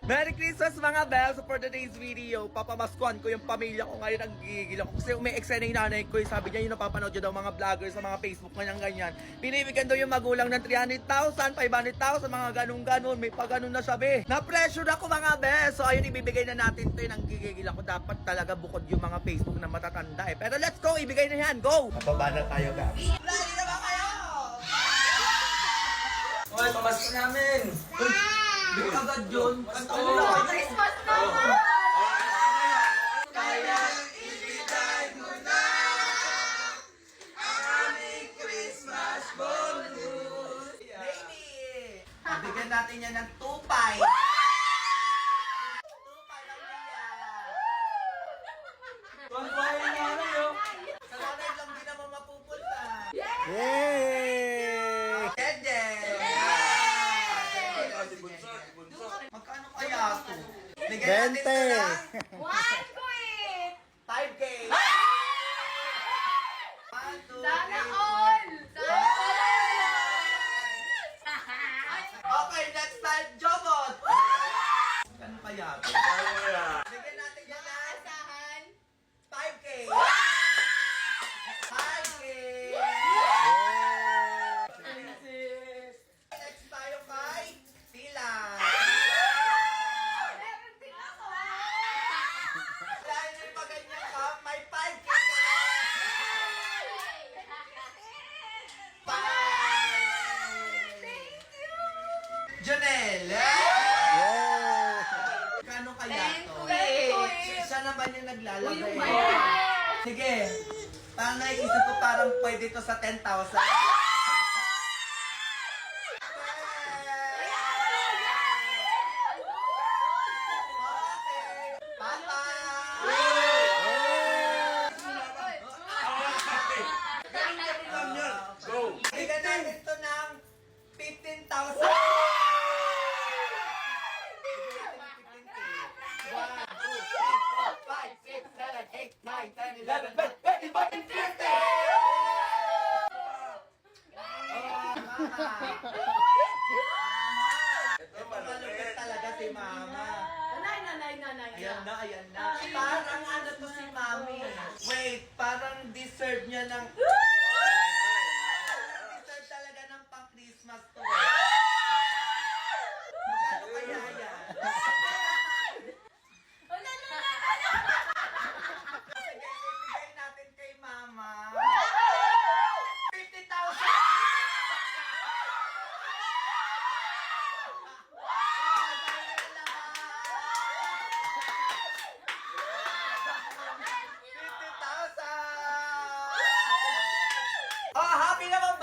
Merry Christmas mga bells! So for today's video, papamaskuhan ko yung pamilya ko ngayon. Ang gigigil ako kasi umi-eksena yung nanay ko. Sabi niya yung napapanood niya daw mga vloggers sa mga Facebook ganyan. Binibigyan daw yung magulang ng 300,000, 500,000, mga ganun-ganun. May pa ganun na sabi. Na-pressure ako mga bells! So ayun, ibibigay na natin to. Yung gigigil ako. Dapat talaga bukod yung mga Facebook na matatanda eh. Pero let's go! Ibigay na yan! Go! Mababa na tayo guys. Ready na ba kayo? Hoy, pamasko namin! Big agad yun. Christmas naman! Kaya ibigay mo na ang aming Christmas bonus. Baby! Bigyan natin yan ng 2.5. 2.5 lang yan. Tuwan-tuwain na namin yun. Sa nanay lang din naman mapupunta. Yay! Dede! Magkano kaya ito? Bigyan natin ito lang. 1 quit! 5K! Sana all! Sana all! Okay, next time, Jobot! Ano kaya ito? Bigyan natin yan na Asahan! 5K! 5K! Next tayo kay Sila! Meron din ako! Dahil may paganyan ka, may 5K ka na! 5! Thank you! Janelle! Kano kaya to? Siya naman yung naglalagay. Uy, yung bayan. Sige. Parang naisip ko parang pwede to sa 10,000. Okay. Go! Bigyan natin to ng 15,000. Ito malupit talaga si Mama. Nanay. Ayan na. Parang ano to si Mami. Wait, parang deserve niya ng... Deserve talaga ng pang-Christmas to. Magkano kaya yan? Sige, ibigay natin kay Mama. 50,000! Oh, happy naman